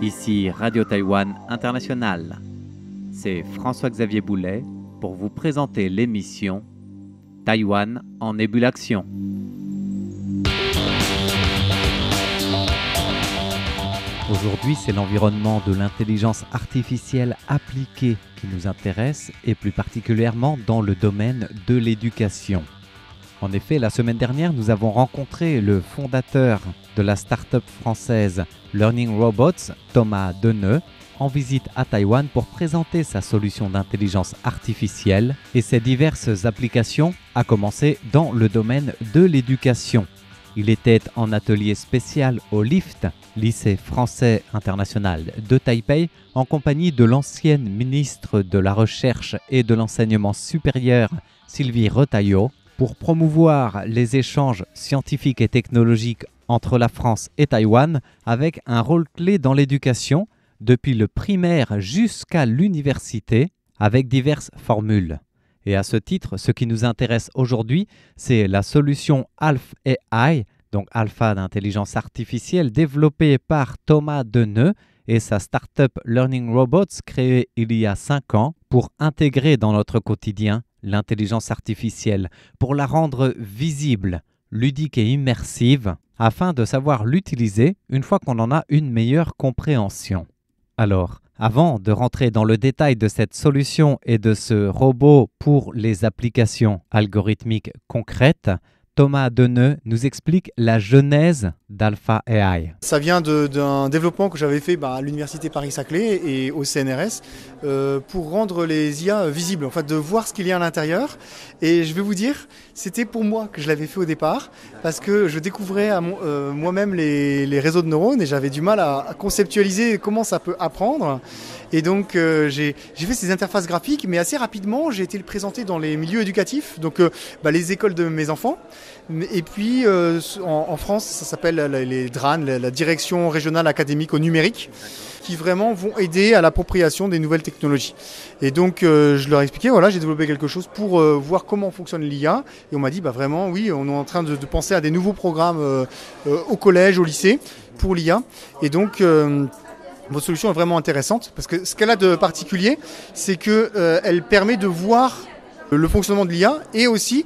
Ici Radio Taïwan International. C'est François-Xavier Boulet pour vous présenter l'émission Taïwan en ébullition. Aujourd'hui, c'est l'environnement de l'intelligence artificielle appliquée qui nous intéresse, et plus particulièrement dans le domaine de l'éducation. En effet, la semaine dernière, nous avons rencontré le fondateur de la start-up française Learning Robots, Thomas Deneux, en visite à Taïwan pour présenter sa solution d'intelligence artificielle et ses diverses applications, à commencer dans le domaine de l'éducation. Il était en atelier spécial au LIFT, lycée français international de Taipei, en compagnie de l'ancienne ministre de la Recherche et de l'Enseignement supérieur, Sylvie Retailleau, pour promouvoir les échanges scientifiques et technologiques entre la France et Taïwan, avec un rôle clé dans l'éducation, depuis le primaire jusqu'à l'université, avec diverses formules. Et à ce titre, ce qui nous intéresse aujourd'hui, c'est la solution AlphaAI, donc Alpha d'intelligence artificielle, développée par Thomas Deneux et sa start-up Learning Robots, créée il y a 5 ans, pour intégrer dans notre quotidien l'intelligence artificielle, pour la rendre visible, ludique et immersive, afin de savoir l'utiliser une fois qu'on en a une meilleure compréhension. Alors, avant de rentrer dans le détail de cette solution et de ce robot pour les applications algorithmiques concrètes, Thomas Deneux nous explique la genèse d'AlphaAI. Ça vient d'un développement que j'avais fait à l'université Paris-Saclay et au CNRS pour rendre les IA visibles, en fait, de voir ce qu'il y a à l'intérieur. Et je vais vous dire, c'était pour moi que je l'avais fait au départ, parce que je découvrais moi-même les réseaux de neurones et j'avais du mal à conceptualiser comment ça peut apprendre. Et donc j'ai fait ces interfaces graphiques, mais assez rapidement j'ai été le présenter dans les milieux éducatifs, donc les écoles de mes enfants. Et puis en France, ça s'appelle les DRAN, la Direction Régionale Académique au Numérique, qui vraiment vont aider à l'appropriation des nouvelles technologies. Et donc je leur ai expliqué, voilà, j'ai développé quelque chose pour voir comment fonctionne l'IA. Et on m'a dit, vraiment, oui, on est en train de penser à des nouveaux programmes au collège, au lycée, pour l'IA. Et donc votre solution est vraiment intéressante, parce que ce qu'elle a de particulier, c'est qu'elle permet de voir le fonctionnement de l'IA et aussi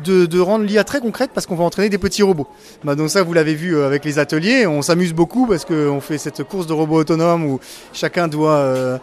de rendre l'IA très concrète, parce qu'on va entraîner des petits robots. Donc ça, vous l'avez vu avec les ateliers, on s'amuse beaucoup parce qu'on fait cette course de robots autonomes où chacun doit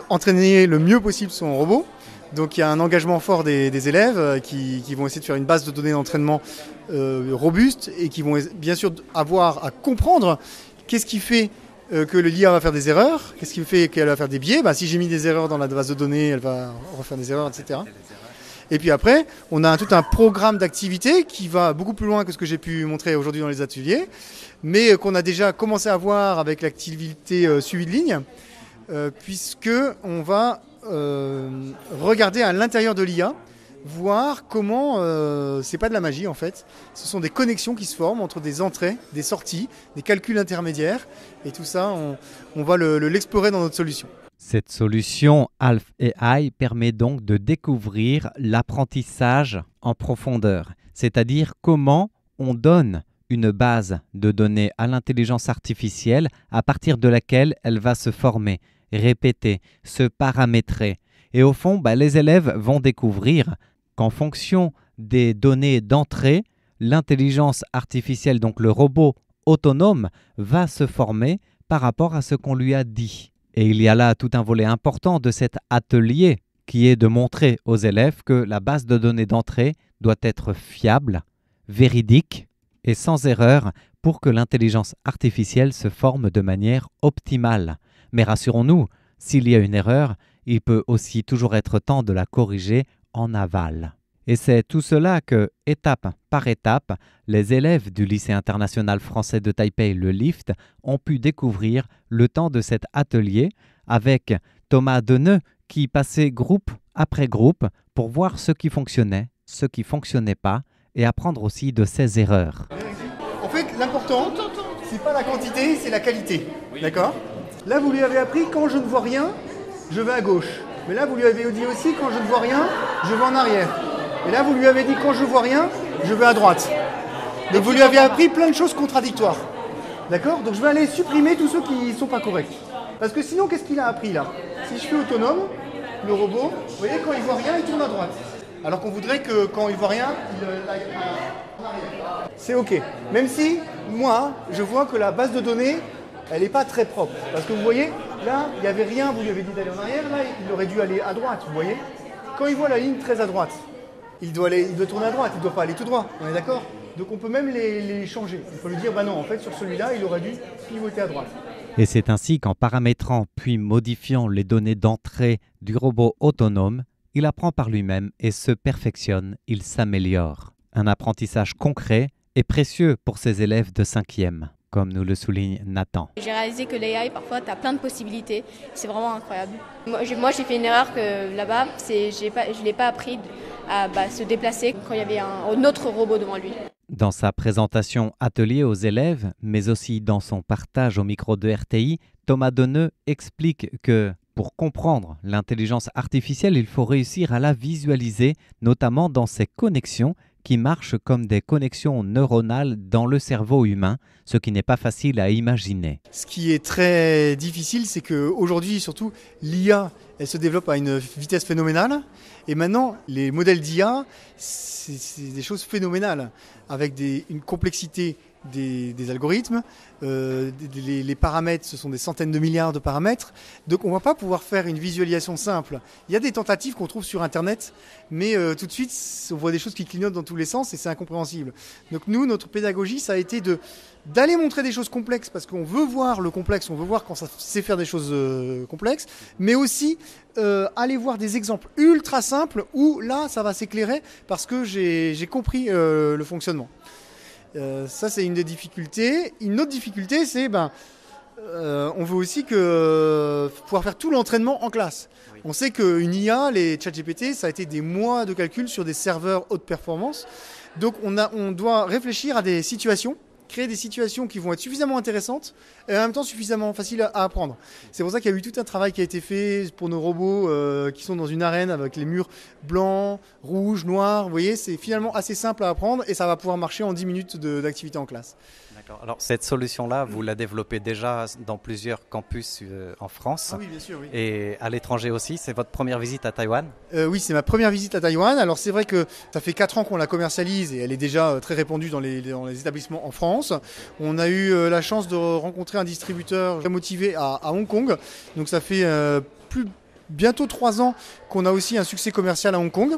entraîner le mieux possible son robot. Donc il y a un engagement fort des élèves qui vont essayer de faire une base de données d'entraînement robuste et qui vont bien sûr avoir à comprendre qu'est-ce qui fait que l'IA va faire des erreurs, qu'est-ce qui fait qu'elle va faire des biais. Si j'ai mis des erreurs dans la base de données, elle va refaire des erreurs, etc. Et puis après, on a tout un programme d'activités qui va beaucoup plus loin que ce que j'ai pu montrer aujourd'hui dans les ateliers, mais qu'on a déjà commencé à voir avec l'activité suivi de ligne, puisqu'on va regarder à l'intérieur de l'IA, voir comment, c'est pas de la magie en fait, ce sont des connexions qui se forment entre des entrées, des sorties, des calculs intermédiaires, et tout ça, on va l'explorer dans notre solution. Cette solution AlphaAI permet donc de découvrir l'apprentissage en profondeur, c'est-à-dire comment on donne une base de données à l'intelligence artificielle à partir de laquelle elle va se former, répéter, se paramétrer. Et au fond, les élèves vont découvrir qu'en fonction des données d'entrée, l'intelligence artificielle, donc le robot autonome, va se former par rapport à ce qu'on lui a dit. Et il y a là tout un volet important de cet atelier qui est de montrer aux élèves que la base de données d'entrée doit être fiable, véridique et sans erreur pour que l'intelligence artificielle se forme de manière optimale. Mais rassurons-nous, s'il y a une erreur, il peut aussi toujours être temps de la corriger en aval. Et c'est tout cela que, étape par étape, les élèves du lycée international français de Taipei, le LIFT, ont pu découvrir le temps de cet atelier avec Thomas Deneux qui passait groupe après groupe pour voir ce qui fonctionnait, ce qui ne fonctionnait pas et apprendre aussi de ses erreurs. En fait, l'important, c'est pas la quantité, c'est la qualité. Oui. D'accord ? Là, vous lui avez appris, quand je ne vois rien, je vais à gauche. Mais là, vous lui avez dit aussi, quand je ne vois rien, je vais en arrière. Et là, vous lui avez dit, quand je vois rien, je vais à droite. Donc vous lui avez appris plein de choses contradictoires. D'accord? Donc je vais aller supprimer tous ceux qui ne sont pas corrects. Parce que sinon, qu'est-ce qu'il a appris là? Si je fais autonome, le robot, vous voyez, quand il voit rien, il tourne à droite. Alors qu'on voudrait que quand il voit rien, il aille en arrière. C'est OK. Même si, moi, je vois que la base de données, elle n'est pas très propre. Parce que vous voyez, là, il n'y avait rien, vous lui avez dit d'aller en arrière, là, il aurait dû aller à droite, vous voyez. Quand il voit la ligne très à droite, il doit tourner à droite, il ne doit pas aller tout droit, on est d'accord? Donc on peut même les changer. On peut lui dire, bah non, en fait, sur celui-là, il aurait dû pivoter à droite. Et c'est ainsi qu'en paramétrant puis modifiant les données d'entrée du robot autonome, il apprend par lui-même et se perfectionne, il s'améliore. Un apprentissage concret et précieux pour ses élèves de 5e, comme nous le souligne Nathan. J'ai réalisé que l'AI, parfois, tu as plein de possibilités. C'est vraiment incroyable. Moi, j'ai fait une erreur que là-bas, je ne l'ai pas appris à se déplacer quand il y avait un autre robot devant lui. Dans sa présentation atelier aux élèves, mais aussi dans son partage au micro de RTI, Thomas Deneux explique que pour comprendre l'intelligence artificielle, il faut réussir à la visualiser, notamment dans ses connexions qui marchent comme des connexions neuronales dans le cerveau humain, ce qui n'est pas facile à imaginer. Ce qui est très difficile, c'est qu'aujourd'hui, surtout, l'IA, elle se développe à une vitesse phénoménale. Et maintenant, les modèles d'IA, c'est des choses phénoménales, avec une complexité des algorithmes. Les paramètres, ce sont des centaines de milliards de paramètres. Donc on ne va pas pouvoir faire une visualisation simple. Il y a des tentatives qu'on trouve sur Internet, mais tout de suite, on voit des choses qui clignotent dans tous les sens et c'est incompréhensible. Donc nous, notre pédagogie, ça a été d'aller montrer des choses complexes, parce qu'on veut voir le complexe, on veut voir quand ça sait faire des choses complexes, mais aussi aller voir des exemples ultra simples où là, ça va s'éclairer parce que j'ai compris le fonctionnement. Ça, c'est une des difficultés. Une autre difficulté, c'est on veut aussi pouvoir faire tout l'entraînement en classe. Oui. On sait qu'une IA, les ChatGPT, ça a été des mois de calcul sur des serveurs haute performance. Donc on doit réfléchir à des situations, créer des situations qui vont être suffisamment intéressantes et en même temps suffisamment faciles à apprendre. C'est pour ça qu'il y a eu tout un travail qui a été fait pour nos robots qui sont dans une arène avec les murs blancs, rouges, noirs. Vous voyez, c'est finalement assez simple à apprendre et ça va pouvoir marcher en 10 minutes d'activité en classe. D'accord. Alors cette solution-là, vous la développez déjà dans plusieurs campus en France. Ah oui, bien sûr, oui. Et à l'étranger aussi. C'est votre première visite à Taïwan? Oui, c'est ma première visite à Taïwan. Alors c'est vrai que ça fait 4 ans qu'on la commercialise et elle est déjà très répandue dans les établissements en France. On a eu la chance de rencontrer un distributeur très motivé à Hong Kong. Donc ça fait bientôt 3 ans qu'on a aussi un succès commercial à Hong Kong.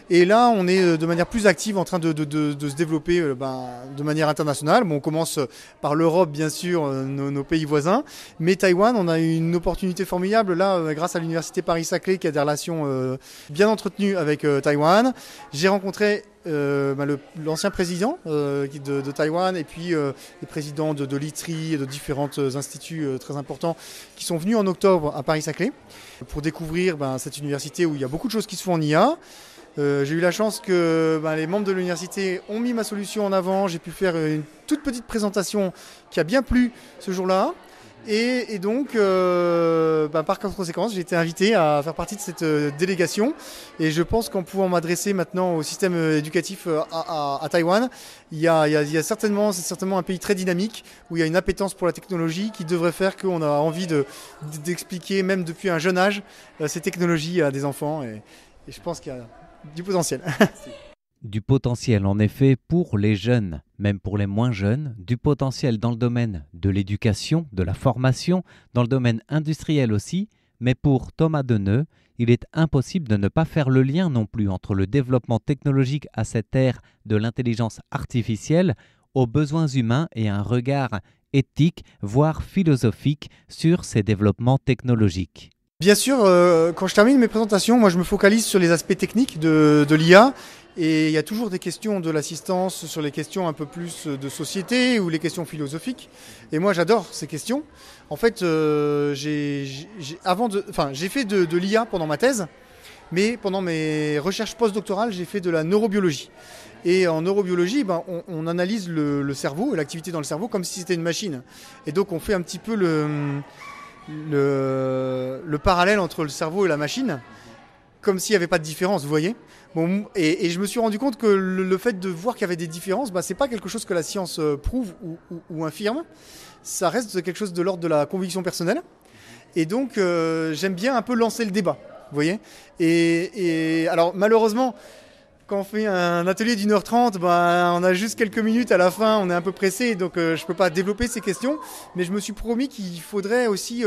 Et là, on est de manière plus active en train de se développer de manière internationale. Bon, on commence par l'Europe, bien sûr, nos pays voisins. Mais Taïwan, on a une opportunité formidable là, grâce à l'université Paris-Saclay qui a des relations bien entretenues avec Taïwan. J'ai rencontré l'ancien président de Taïwan et puis les présidents de l'ITRI et de différents instituts très importants qui sont venus en octobre à Paris-Saclay pour découvrir cette université où il y a beaucoup de choses qui se font en IA. J'ai eu la chance que les membres de l'université ont mis ma solution en avant. J'ai pu faire une toute petite présentation qui a bien plu ce jour-là. Et donc, par conséquence, j'ai été invité à faire partie de cette délégation. Et je pense qu'en pouvant m'adresser maintenant au système éducatif à Taïwan, il y a certainement, c'est certainement un pays très dynamique où il y a une appétence pour la technologie qui devrait faire qu'on a envie d'expliquer, même depuis un jeune âge, ces technologies à des enfants. Et je pense qu'il y a du potentiel. Du potentiel en effet pour les jeunes, même pour les moins jeunes, du potentiel dans le domaine de l'éducation, de la formation, dans le domaine industriel aussi, mais pour Thomas Deneux, il est impossible de ne pas faire le lien non plus entre le développement technologique à cette ère de l'intelligence artificielle aux besoins humains et un regard éthique, voire philosophique sur ces développements technologiques. Bien sûr, quand je termine mes présentations, moi je me focalise sur les aspects techniques de l'IA et il y a toujours des questions de l'assistance sur les questions un peu plus de société ou les questions philosophiques. Et moi j'adore ces questions. En fait, j'ai fait de l'IA pendant ma thèse, mais pendant mes recherches postdoctorales, j'ai fait de la neurobiologie. Et en neurobiologie, on analyse le cerveau et l'activité dans le cerveau comme si c'était une machine. Et donc on fait un petit peu le parallèle entre le cerveau et la machine. comme s'il n'y avait pas de différence, vous voyez. Bon, et je me suis rendu compte que le fait de voir qu'il y avait des différences, c'est pas quelque chose que la science prouve ou infirme. Ça reste quelque chose de l'ordre de la conviction personnelle. Et donc, j'aime bien un peu lancer le débat, vous voyez. Et alors, malheureusement, quand on fait un atelier d'1h30, on a juste quelques minutes à la fin, on est un peu pressé, donc je ne peux pas développer ces questions. Mais je me suis promis qu'il faudrait aussi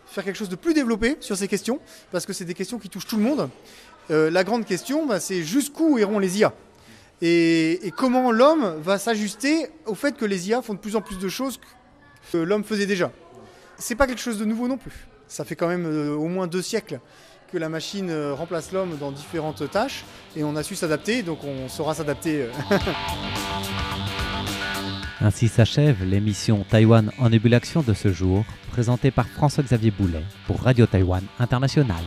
faire quelque chose de plus développé sur ces questions, parce que c'est des questions qui touchent tout le monde. La grande question, c'est jusqu'où iront les IA et comment l'homme va s'ajuster au fait que les IA font de plus en plus de choses que l'homme faisait déjà. C'est pas quelque chose de nouveau non plus. Ça fait quand même au moins 2 siècles que la machine remplace l'homme dans différentes tâches et on a su s'adapter, donc on saura s'adapter. Ainsi s'achève l'émission Taïwan en ébullition de ce jour, présentée par François-Xavier Boulet pour Radio Taïwan International.